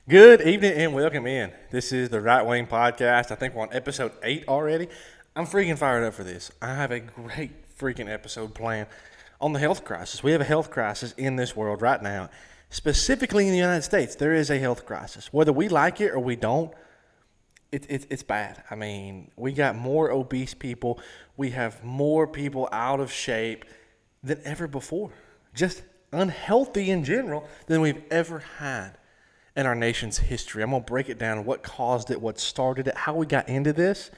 Good evening and welcome in. This is the Right Wing Podcast. I think we're on episode 8 already. I'm freaking fired up for this. I have a great freaking episode planned on the health crisis. We have a health crisis in this world right now. Specifically in the United States, there is a health crisis. Whether we like it or we don't, it's bad. I mean, we got more obese people. We have more people out of shape than ever before. Just unhealthy in general than we've ever had in our nation's history. I'm going to break it down, what caused it, what started it, how we got into this,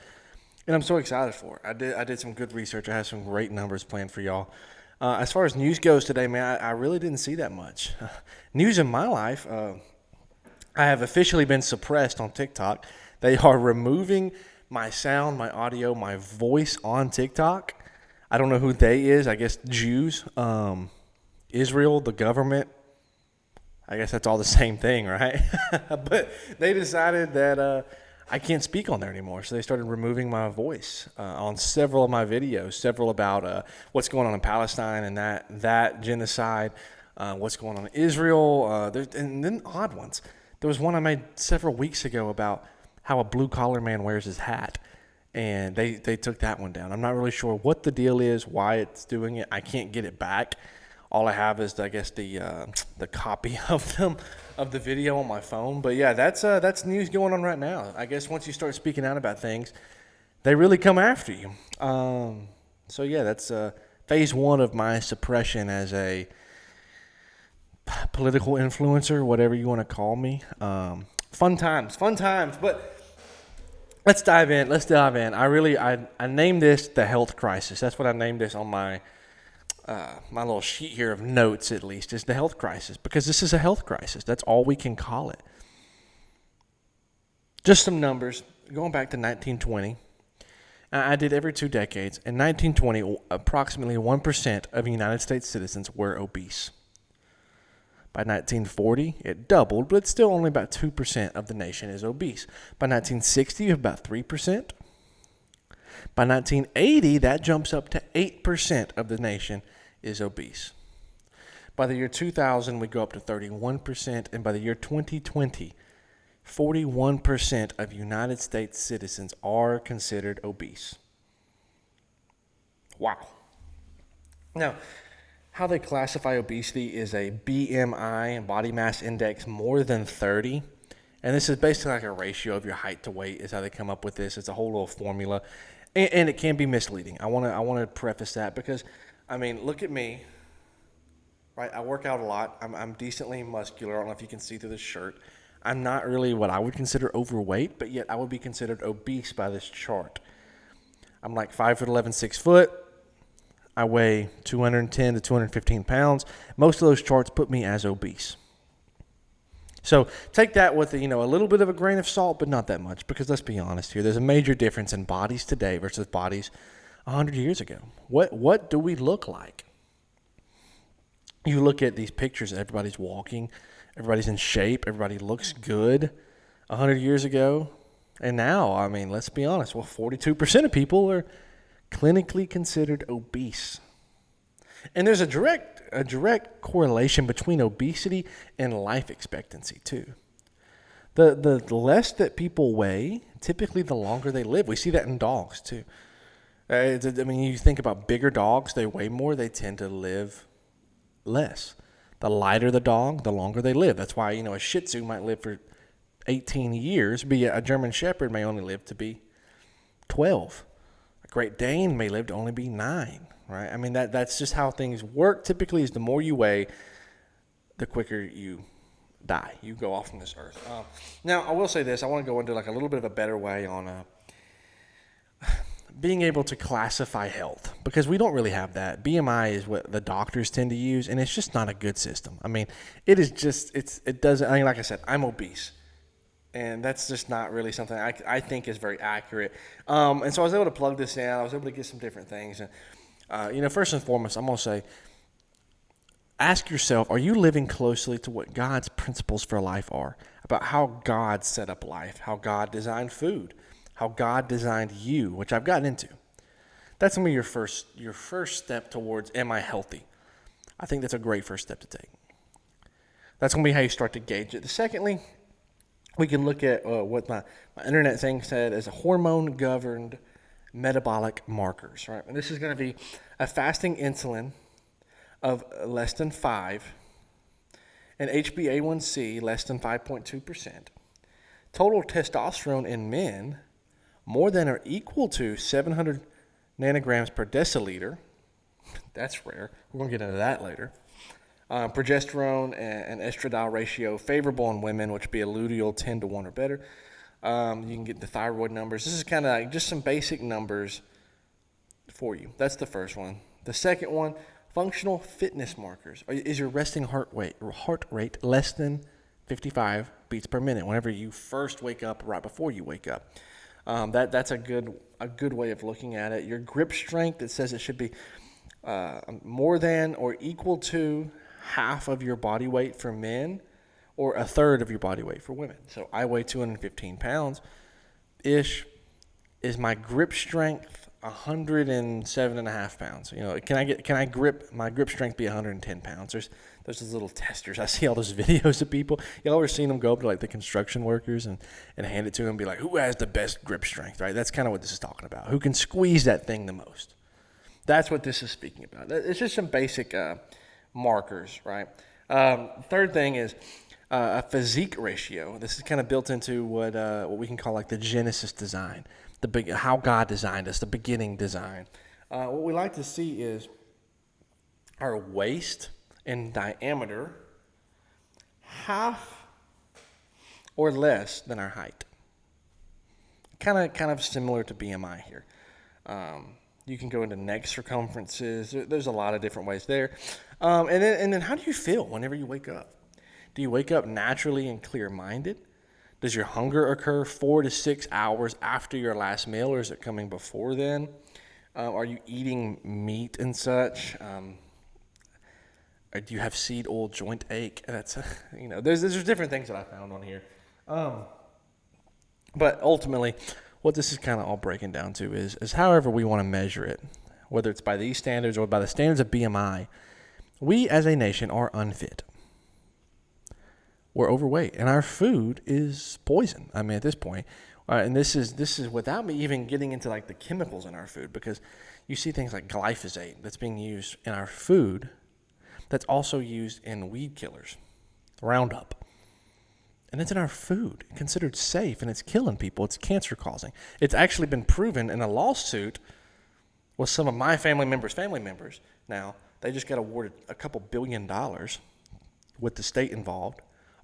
and I'm so excited for it. I did some good research. I have some great numbers planned for y'all. As far as news goes today, man, I really didn't see that much. News in my life, I have officially been suppressed on TikTok. They are removing my sound, my audio, my voice on TikTok. I don't know who they is. I guess Jews, Israel, the government. I guess that's all the same thing, right? But they decided that I can't speak on there anymore. So they started removing my voice on several of my videos, several about what's going on in Palestine and that genocide, what's going on in Israel, and then odd ones. There was one I made several weeks ago about how a blue-collar man wears his hat, and they took that one down. I'm not really sure what the deal is, why it's doing it. I can't get it back. All I have is, I guess, the copy of the video on my phone. But yeah, that's news going on right now. I guess once you start speaking out about things, they really come after you. So yeah, that's phase one of my suppression as a political influencer, whatever you want to call me. Fun times. But let's dive in. I named this the health crisis. That's what I named this on my little sheet here of notes, at least, is the health crisis, because this is a health crisis. That's all we can call it. Just some numbers. Going back to 1920, I did every 2 decades. In 1920, approximately 1% of United States citizens were obese. By 1940, it doubled, but it's still only about 2% of the nation is obese. By 1960, about 3%. By 1980, that jumps up to 8% of the nation is obese. By the year 2000, we go up to 31%, and by the year 2020, 41% of United States citizens are considered obese. Wow. Now, how they classify obesity is a BMI, body mass index, more than 30. And this is basically like a ratio of your height to weight is how they come up with this. It's a whole little formula. And it can be misleading. I want to preface that because, I mean, look at me, right? I work out a lot. I'm decently muscular. I don't know if you can see through this shirt. I'm not really what I would consider overweight, but yet I would be considered obese by this chart. I'm like 5'11", 6 foot. I weigh 210 to 215 pounds. Most of those charts put me as obese. So take that with a little bit of a grain of salt, but not that much, because let's be honest here. There's a major difference in bodies today versus bodies 100 years ago. What do we look like? You look at these pictures, everybody's walking, everybody's in shape, everybody looks good 100 years ago. And now, I mean, let's be honest, 42% of people are clinically considered obese. And there's a direct correlation between obesity and life expectancy too. The less that people weigh, typically the longer they live. We see that in dogs too. You think about bigger dogs, they weigh more, they tend to live less. The lighter the dog, the longer they live. That's why, a Shih Tzu might live for 18 years, but a German Shepherd may only live to be 12. A Great Dane may live to only be 9. Right? I mean, that's just how things work. Typically, is the more you weigh, the quicker you die. You go off from this earth. Now, I will say this. I want to go into like a little bit of a better way on being able to classify health, because we don't really have that. BMI is what the doctors tend to use, and it's just not a good system. I mean, it is just, it doesn't, I mean, like I said, I'm obese. And that's just not really something I think is very accurate. And so I was able to plug this in. I was able to get some different things. And first and foremost, I'm going to say, ask yourself, are you living closely to what God's principles for life are? About how God set up life, how God designed food, how God designed you, which I've gotten into. That's going to be your first step towards, am I healthy? I think that's a great first step to take. That's going to be how you start to gauge it. Secondly, we can look at what my internet thing said as a hormone-governed metabolic markers, right? And this is going to be a fasting insulin of less than 5, and HbA1c less than 5.2%, total testosterone in men more than or equal to 700 nanograms per deciliter. That's rare. We're going to get into that later. Progesterone and estradiol ratio favorable in women, which would be a luteal 10 to 1 or better. You can get the thyroid numbers. This is kind of like just some basic numbers for you. That's the first one. The second one, functional fitness markers. Is your resting heart rate less than 55 beats per minute whenever you first wake up, right before you wake up? That's a good way of looking at it. Your grip strength, it says it should be more than or equal to half of your body weight for men or a third of your body weight for women. So I weigh 215 pounds ish. Is my grip strength 107 and a half pounds? You know, can I grip my grip strength be 110 pounds? There's those little testers. I see all those videos of people. Y'all ever seen them go up to like the construction workers and hand it to them and be like, who has the best grip strength, right? That's kind of what this is talking about. Who can squeeze that thing the most? That's what this is speaking about. It's just some basic markers, right? Third thing is a physique ratio. This is kind of built into what we can call like the Genesis design, how God designed us, the beginning design. What we like to see is our waist in diameter half or less than our height. Kind of similar to BMI here. You can go into neck circumferences. There's a lot of different ways there. And then how do you feel whenever you wake up? Do you wake up naturally and clear-minded? Does your hunger occur 4 to 6 hours after your last meal, or is it coming before then? Are you eating meat and such? Or do you have seed oil joint ache? That's there's different things that I found on here. But ultimately, what this is kind of all breaking down to is however we want to measure it, whether it's by these standards or by the standards of BMI, we as a nation are unfit. We're overweight, and our food is poison. I mean, at this point, and this is without me even getting into like the chemicals in our food, because you see things like glyphosate that's being used in our food, that's also used in weed killers, Roundup. And it's in our food, considered safe, and it's killing people. It's cancer causing. It's actually been proven in a lawsuit with some of my family members. Now, they just got awarded a couple $1 billion with the state involved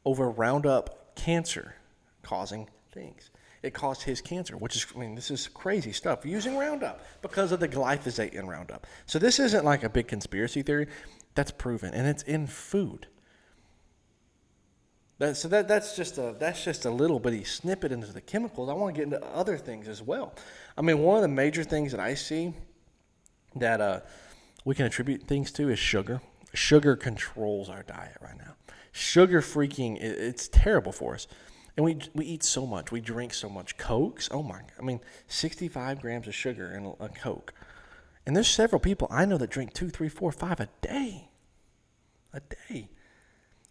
over Roundup cancer causing things. It caused his cancer, which is, this is crazy stuff, using Roundup because of the glyphosate in Roundup. So this isn't like a big conspiracy theory. That's proven, and it's in food. That's just a little bitty snippet into the chemicals. I want to get into other things as well. One of the major things that I see that we can attribute things to is sugar. Sugar controls our diet right now. Sugar freaking, it's terrible for us. And we eat so much. We drink so much. Cokes, 65 grams of sugar in a Coke. And there's several people I know that drink 2, 3, 4, 5 a day. A day.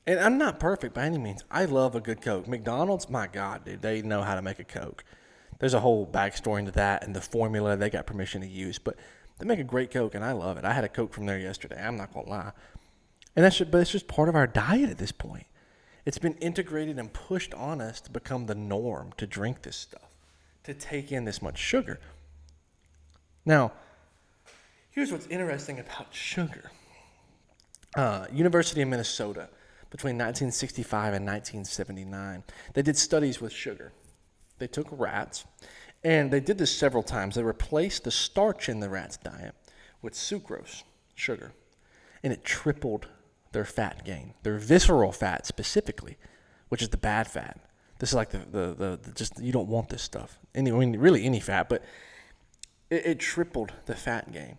And I'm not perfect by any means. I love a good Coke. McDonald's, my God, dude, they know how to make a Coke. There's a whole backstory into that and the formula they got permission to use. But they make a great Coke, and I love it. I had a Coke from there yesterday. I'm not going to lie. But it's just part of our diet at this point. It's been integrated and pushed on us to become the norm to drink this stuff, to take in this much sugar. Now, here's what's interesting about sugar. University of Minnesota, between 1965 and 1979, they did studies with sugar. They took rats, and they did this several times. They replaced the starch in the rat's diet with sucrose, sugar, and it tripled their fat gain, their visceral fat specifically, which is the bad fat. This is like the just, you don't want this stuff. Really any fat, but it tripled the fat gain.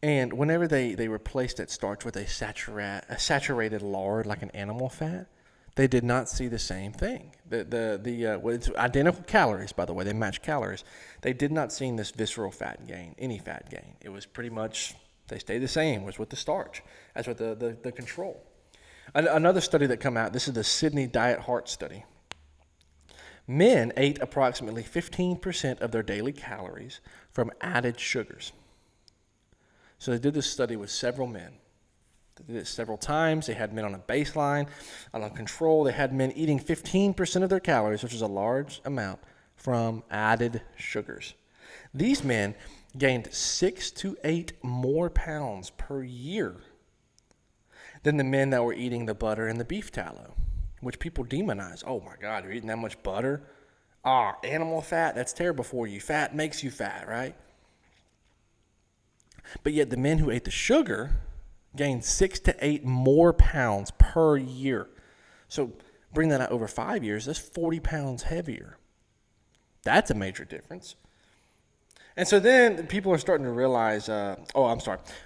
And whenever they replaced that starch with a saturated lard, like an animal fat, they did not see the same thing. It's identical calories, by the way. They match calories. They did not see this visceral fat gain, any fat gain. It was pretty much, they stayed the same, was with the starch. That's what the control. Another study that come out, this is the Sydney Diet Heart Study. Men ate approximately 15% of their daily calories from added sugars. So they did this study with several men. They did it several times. They had men on a baseline, on a control. They had men eating 15% of their calories, which is a large amount, from added sugars. These men gained 6 to 8 more pounds per year than the men that were eating the butter and the beef tallow, which people demonize. Oh my God, you're eating that much butter? Animal fat, that's terrible for you. Fat makes you fat, right? But yet the men who ate the sugar gained 6 to 8 more pounds per year. So bring that out over 5 years, that's 40 pounds heavier. That's a major difference. And so then people are starting to realize,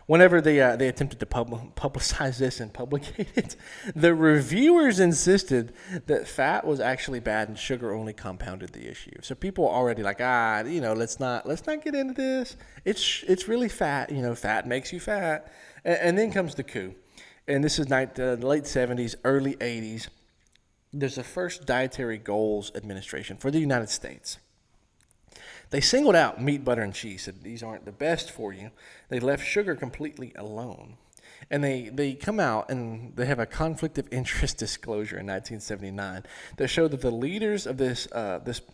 whenever they attempted to publicize this and publicate it, the reviewers insisted that fat was actually bad and sugar only compounded the issue. So people are already like, let's not get into this. It's really fat. Fat makes you fat. And then comes the coup. And this is the late 70s, early 80s. There's the first Dietary Goals Administration for the United States. They singled out meat, butter, and cheese, said these aren't the best for you. They left sugar completely alone. And they come out and they have a conflict of interest disclosure in 1979 that showed that the leaders of this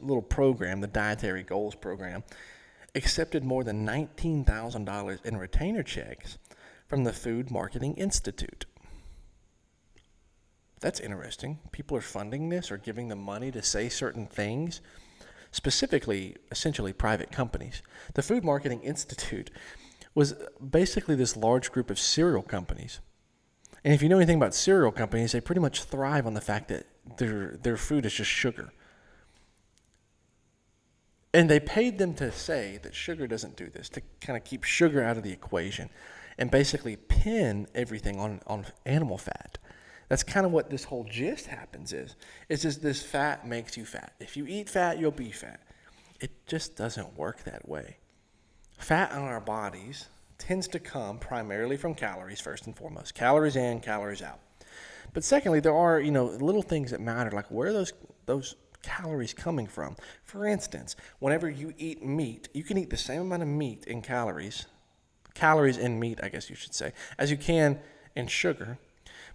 little program, the Dietary Goals Program, accepted more than $19,000 in retainer checks from the Food Marketing Institute. That's interesting. People are funding this or giving them money to say certain things. Specifically, essentially private companies. The Food Marketing Institute was basically this large group of cereal companies. And if you know anything about cereal companies, they pretty much thrive on the fact that their food is just sugar. And they paid them to say that sugar doesn't do this, to kind of keep sugar out of the equation and basically pin everything on animal fat. That's kind of what this whole gist happens is. It's just this fat makes you fat. If you eat fat, you'll be fat. It just doesn't work that way. Fat on our bodies tends to come primarily from calories, first and foremost. Calories in, calories out. But secondly, there are, little things that matter, like where are those calories coming from? For instance, whenever you eat meat, you can eat the same amount of meat in calories in meat, I guess you should say, as you can in sugar.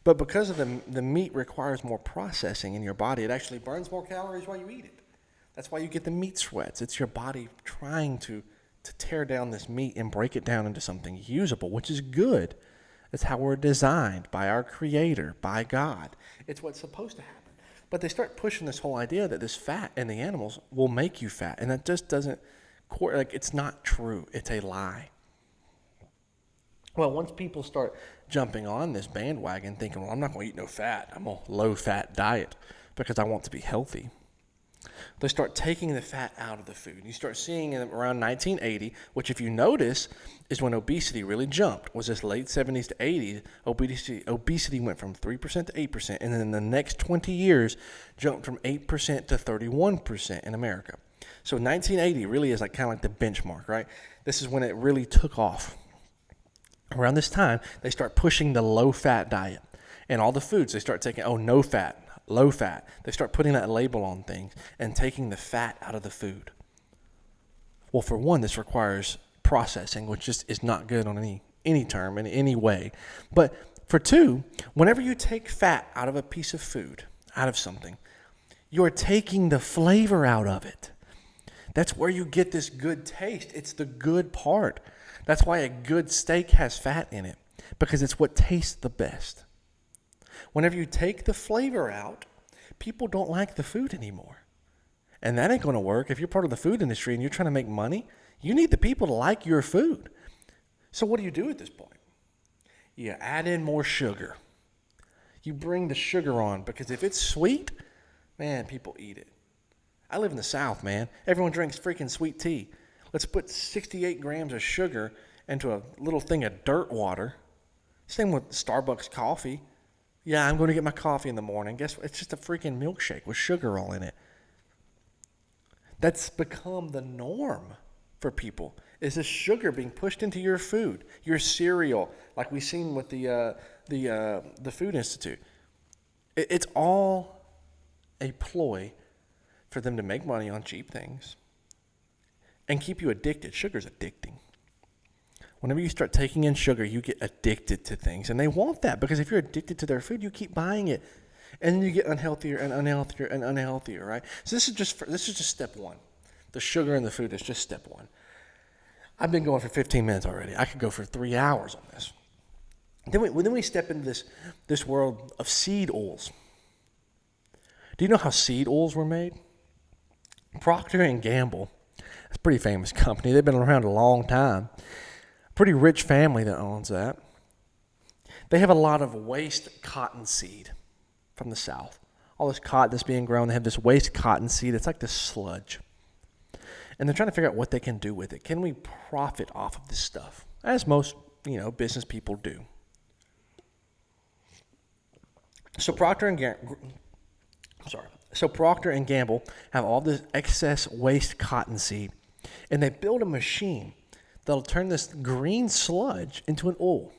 But because of the meat requires more processing in your body, it actually burns more calories while you eat it. That's why you get the meat sweats. It's your body trying to tear down this meat and break it down into something usable, which is good. It's how we're designed by our Creator, by God. It's what's supposed to happen. But they start pushing this whole idea that this fat in the animals will make you fat, and that just doesn't, it's not true. It's a lie. Well, once people start jumping on this bandwagon thinking, well, I'm not going to eat no fat. I'm on a low-fat diet because I want to be healthy. They start taking the fat out of the food. You start seeing it around 1980, which if you notice is when obesity really jumped, was this late 70s to 80s. Obesity went from 3% to 8%, and then in the next 20 years jumped from 8% to 31% in America. So 1980 really is kind of like the benchmark, right? This is when it really took off. Around this time, they start pushing the low-fat diet. And all the foods, they start taking, no fat, low fat. They start putting that label on things and taking the fat out of the food. Well, for one, this requires processing, which just is not good on any term, in any way. But for two, whenever you take fat out of a piece of food, out of something, you're taking the flavor out of it. That's where you get this good taste. It's the good part. That's why a good steak has fat in it, because it's what tastes the best. Whenever you take the flavor out, people don't like the food anymore. And that ain't going to work. If you're part of the food industry and you're trying to make money, you need the people to like your food. So what do you do at this point? You add in more sugar. You bring the sugar on, because if it's sweet, man, people eat it. I live in the South, man. Everyone drinks freaking sweet tea. Let's put 68 grams of sugar into a little thing of dirt water. Same with Starbucks coffee. Yeah, I'm going to get my coffee in the morning. Guess what? It's just a freaking milkshake with sugar all in it. That's become the norm for people, is this sugar being pushed into your food, your cereal, like we've seen with the Food Institute. It's all a ploy for them to make money on cheap things and keep you addicted. Sugar's addicting. Whenever you start taking in sugar, you get addicted to things. And they want that because if you're addicted to their food, you keep buying it. And then you get unhealthier and unhealthier and unhealthier, right? So this is just step one. The sugar in the food is just step one. I've been going for 15 minutes already. I could go for 3 hours on this. Then we step into this world of seed oils. Do you know how seed oils were made? Procter & Gamble. It's a pretty famous company. They've been around a long time. Pretty rich family that owns that. They have a lot of waste cottonseed from the South. All this cotton that's being grown, they have this waste cottonseed. It's like this sludge. And they're trying to figure out what they can do with it. Can we profit off of this stuff? As most, business people do. So Procter & Gamble have all this excess waste cottonseed, and they build a machine that'll turn this green sludge into an oil.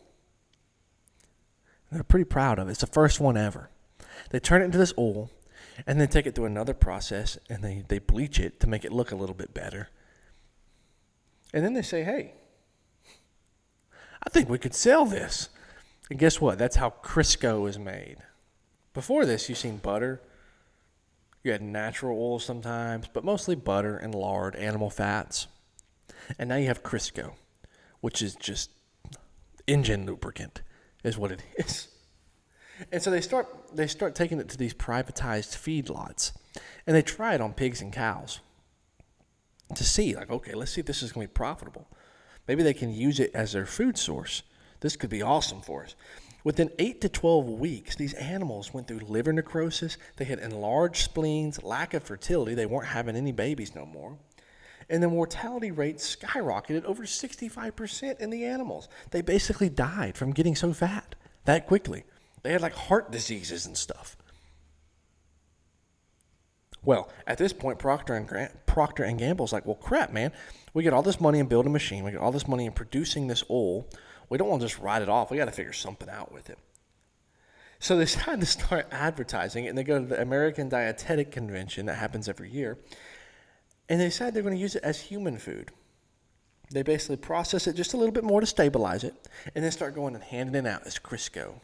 They're pretty proud of it. It's the first one ever. They turn it into this oil, and then take it through another process, and they bleach it to make it look a little bit better. And then they say, hey, I think we could sell this. And guess what? That's how Crisco is made. Before this, you've seen butter. You had natural oils sometimes, but mostly butter and lard, animal fats. And now you have Crisco, which is just engine lubricant, is what it is. And so they start taking it to these privatized feedlots, and they try it on pigs and cows to see, like, okay, let's see if this is going to be profitable. Maybe they can use it as their food source. This could be awesome for us. Within 8 to 12 weeks, these animals went through liver necrosis. They had enlarged spleens, lack of fertility. They weren't having any babies no more. And the mortality rate skyrocketed over 65% in the animals. They basically died from getting so fat that quickly. They had like heart diseases and stuff. Well, at this point, Procter & Gamble's like, well, crap, man. We get all this money in building a machine. We get all this money in producing this oil. We don't want to just write it off. We got to figure something out with it. So they decided to start advertising it, and they go to the American Dietetic Convention that happens every year, and they decide they're going to use it as human food. They basically process it just a little bit more to stabilize it, and then start going and handing it out as Crisco.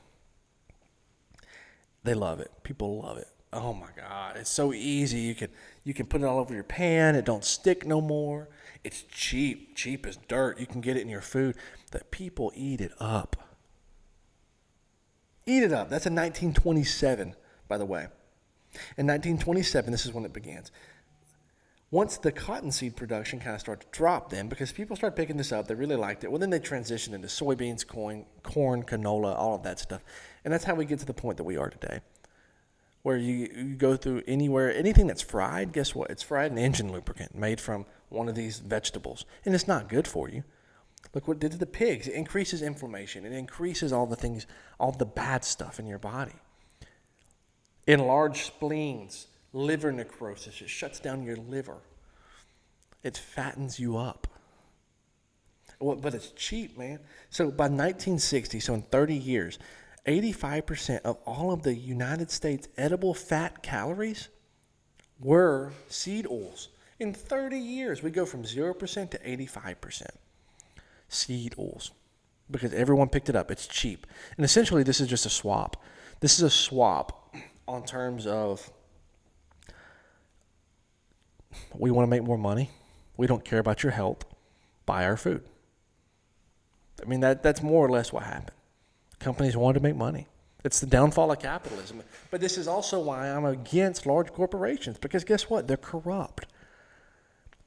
They love it. People love it. Oh my God, it's so easy. You can put it all over your pan. It don't stick no more. It's cheap as dirt. You can get it in your food. That people eat it up. Eat it up. That's in 1927, by the way. In 1927, this is when it begins. Once the cottonseed production kind of started to drop then, because people started picking this up, they really liked it. Well, then they transitioned into soybeans, corn, canola, all of that stuff. And that's how we get to the point that we are today. Where you go through anything that's fried, guess what? It's fried in engine lubricant made from one of these vegetables. And it's not good for you. Look what it did to the pigs. It increases inflammation. It increases all the things, all the bad stuff in your body. Enlarged spleens, liver necrosis. It shuts down your liver. It fattens you up. Well, but it's cheap, man. So by 1960, so in 30 years, 85% of all of the United States edible fat calories were seed oils. In 30 years, we go from 0% to 85% seed oils because everyone picked it up. It's cheap. And essentially, this is just a swap. This is a swap on terms of we want to make more money. We don't care about your health. Buy our food. I mean, that's more or less what happened. Companies wanted to make money. It's the downfall of capitalism. But this is also why I'm against large corporations, because guess what? They're corrupt.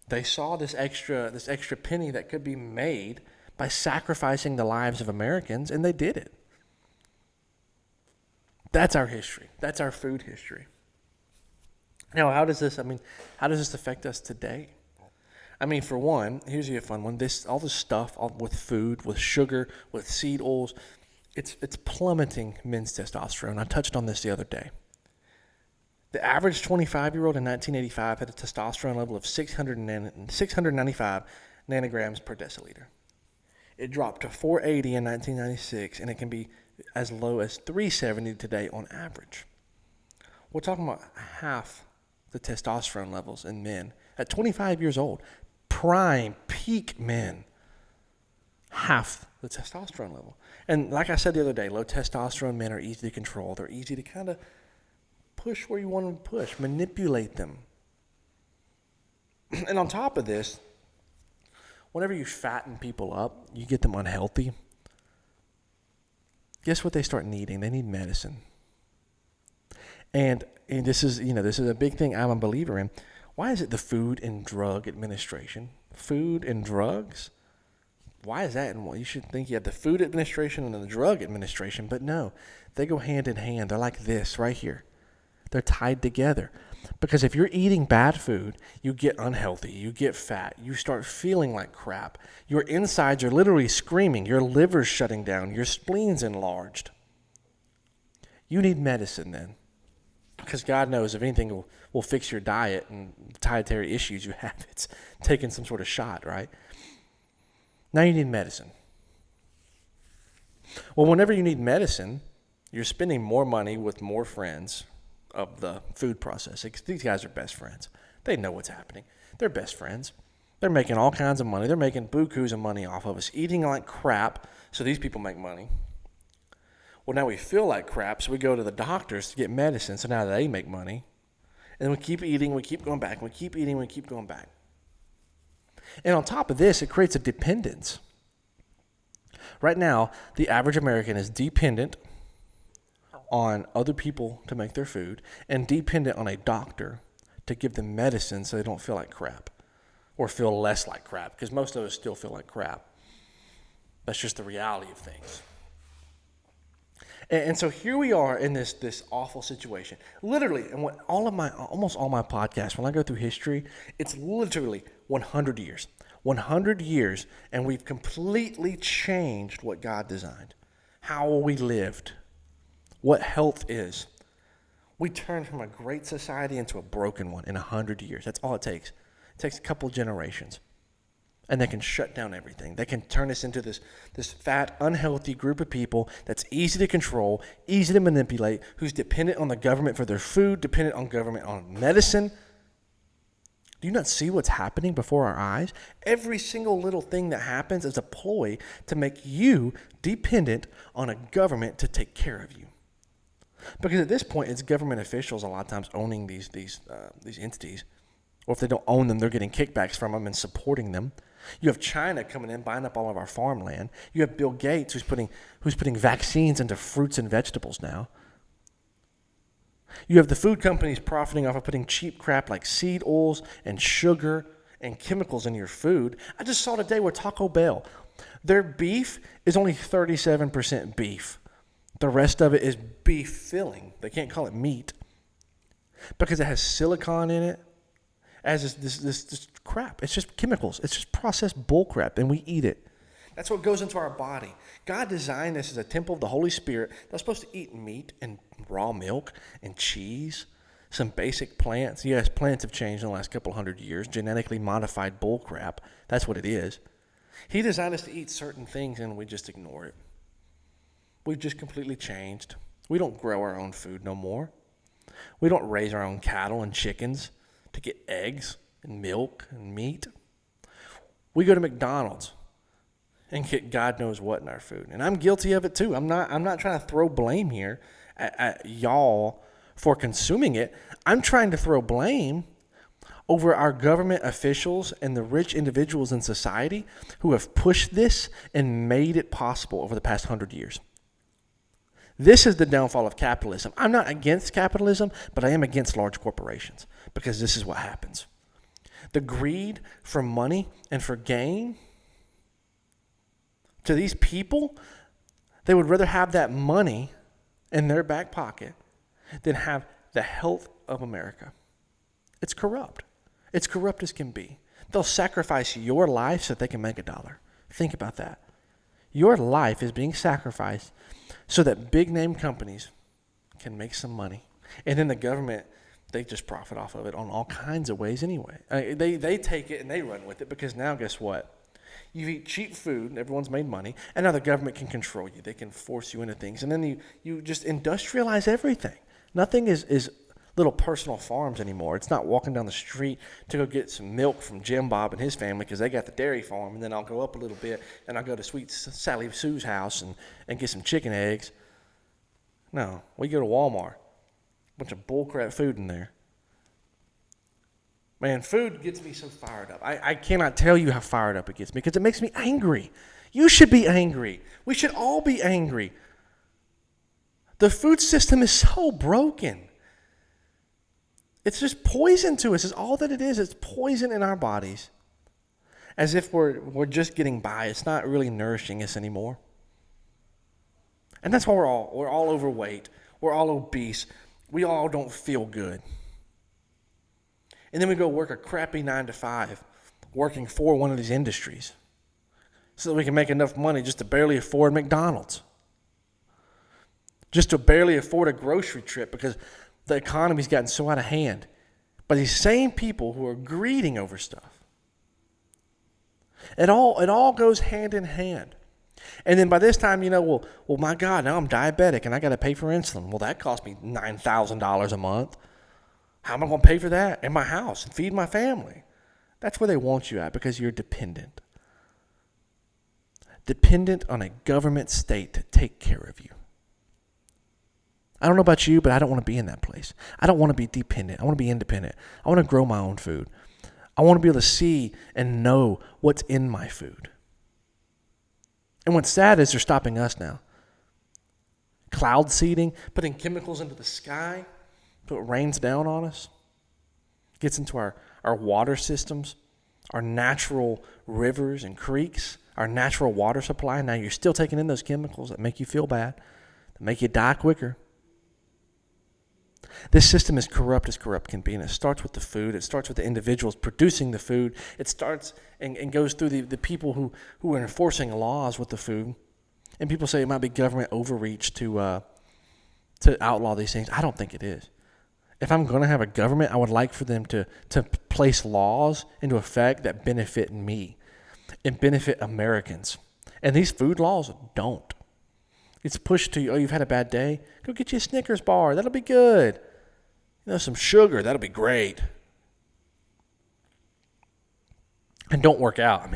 They saw this extra penny that could be made by sacrificing the lives of Americans, and they did it. That's our history. That's our food history. Now, how does this affect us today? I mean, for one, here's a fun one. All this stuff with food, with sugar, with seed oils, it's plummeting men's testosterone. I touched on this the other day. The average 25-year-old in 1985 had a testosterone level of 695 nanograms per deciliter. It dropped to 480 in 1996, and it can be as low as 370 today on average. We're talking about half the testosterone levels in men. At 25 years old, prime, peak men, half the testosterone level. And like I said the other day, low testosterone men are easy to control. They're easy to kind of push where you want them to push, manipulate them. And on top of this, whenever you fatten people up, you get them unhealthy. Guess what they start needing? They need medicine. And this is a big thing I'm a believer in. Why is it the Food and Drug Administration? Food and drugs? Why is that? And you should think you have the Food Administration and the Drug Administration, but no, they go hand in hand. They're like this right here. They're tied together. Because if you're eating bad food, you get unhealthy, you get fat, you start feeling like crap. Your insides are literally screaming, your liver's shutting down, your spleen's enlarged. You need medicine then. Because God knows if anything will fix your diet and dietary issues you have, it's taking some sort of shot, right? Now you need medicine. Well, whenever you need medicine, you're spending more money with more friends of the food processing. These guys are best friends. They know what's happening. They're best friends. They're making all kinds of money. They're making bukus of money off of us, eating like crap, so these people make money. Well, now we feel like crap, so we go to the doctors to get medicine, so now they make money. And we keep eating, we keep going back, we keep eating, we keep going back. And on top of this, it creates a dependence. Right now, the average American is dependent on other people to make their food and dependent on a doctor to give them medicine so they don't feel like crap or feel less like crap, because most of us still feel like crap. That's just the reality of things. And so here we are in this awful situation. Literally, and almost all my podcasts, when I go through history, it's literally 100 years. 100 years, and we've completely changed what God designed. How we lived. What health is. We turned from a great society into a broken one in 100 years. That's all it takes. It takes a couple generations. And they can shut down everything. They can turn us into this fat, unhealthy group of people that's easy to control, easy to manipulate, who's dependent on the government for their food, dependent on government on medicine. Do you not see what's happening before our eyes? Every single little thing that happens is a ploy to make you dependent on a government to take care of you. Because at this point, it's government officials a lot of times owning these entities. Or if they don't own them, they're getting kickbacks from them and supporting them. You have China coming in, buying up all of our farmland. You have Bill Gates who's putting vaccines into fruits and vegetables now. You have the food companies profiting off of putting cheap crap like seed oils and sugar and chemicals in your food. I just saw today where Taco Bell, their beef is only 37% beef. The rest of it is beef filling. They can't call it meat because it has silicone in it. As this crap. It's just chemicals. It's just processed bull crap, and we eat it. That's what goes into our body. God designed this as a temple of the Holy Spirit that's supposed to eat meat and raw milk and cheese, some basic plants. Yes, plants have changed in the last couple hundred years. Genetically modified bull crap. That's what it is. He designed us to eat certain things, and we just ignore it. We've just completely changed. We don't grow our own food no more. We don't raise our own cattle and chickens to get eggs and milk and meat. We go to McDonald's and get God knows what in our food. And I'm guilty of it too. I'm not trying to throw blame here at y'all for consuming it. I'm trying to throw blame over our government officials and the rich individuals in society who have pushed this and made it possible over the past 100 years. This is the downfall of capitalism. I'm not against capitalism, but I am against large corporations because this is what happens. The greed for money and for gain to these people, they would rather have that money in their back pocket than have the health of America. It's corrupt. It's corrupt as can be. They'll sacrifice your life so that they can make $1. Think about that. Your life is being sacrificed so that big name companies can make some money. And then the government, they just profit off of it on all kinds of ways anyway. They take it and they run with it because now guess what? You eat cheap food, everyone's made money, and now the government can control you. They can force you into things. And then you just industrialize everything. Nothing is little personal farms anymore. It's not walking down the street to go get some milk from Jim Bob and his family because they got the dairy farm, and then I'll go up a little bit and I'll go to Sweet Sally Sue's house and get some chicken eggs. No, we go to Walmart. Bunch of bullcrap food in there. Man, food gets me so fired up. I cannot tell you how fired up it gets me because it makes me angry. You should be angry. We should all be angry. The food system is so broken. It's just poison to us. It's all that it is. It's poison in our bodies. As if we're just getting by. It's not really nourishing us anymore. And that's why we're all overweight. We're all obese. We all don't feel good. And then we go work a crappy 9-to-5, working for one of these industries, so that we can make enough money just to barely afford McDonald's. Just to barely afford a grocery trip because the economy's gotten so out of hand. But these same people who are greeting over stuff. It all goes hand in hand. And then by this time, well, my God, now I'm diabetic and I got to pay for insulin. Well, that cost me $9,000 a month. How am I going to pay for that in my house and feed my family? That's where they want you at because you're dependent. Dependent on a government state to take care of you. I don't know about you, but I don't want to be in that place. I don't want to be dependent. I want to be independent. I want to grow my own food. I want to be able to see and know what's in my food. And what's sad is they're stopping us now. Cloud seeding, putting chemicals into the sky so it rains down on us, gets into our water systems, our natural rivers and creeks, our natural water supply. Now you're still taking in those chemicals that make you feel bad, that make you die quicker. This system is corrupt as corrupt can be, and it starts with the food. It starts with the individuals producing the food. It starts and goes through the people who are enforcing laws with the food. And people say it might be government overreach to outlaw these things. I don't think it is. If I'm going to have a government, I would like for them to place laws into effect that benefit me and benefit Americans. And these food laws don't. It's pushed to you, you've had a bad day? Go get you a Snickers bar. That'll be good. Some sugar. That'll be great. And don't work out.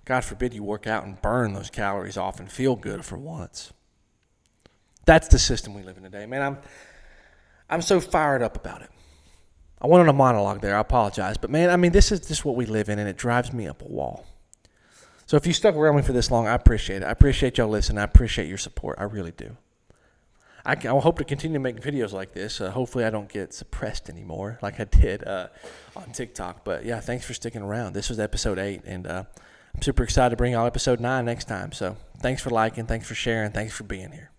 God forbid you work out and burn those calories off and feel good for once. That's the system we live in today. Man, I'm so fired up about it. I went on a monologue there. I apologize. But, man, this is just what we live in, and it drives me up a wall. So if you stuck around me for this long, I appreciate it. I appreciate y'all listening. I appreciate your support. I really do. I hope to continue making videos like this. Hopefully I don't get suppressed anymore like I did on TikTok. But, yeah, thanks for sticking around. This was episode 8, and I'm super excited to bring y'all episode 9 next time. So thanks for liking. Thanks for sharing. Thanks for being here.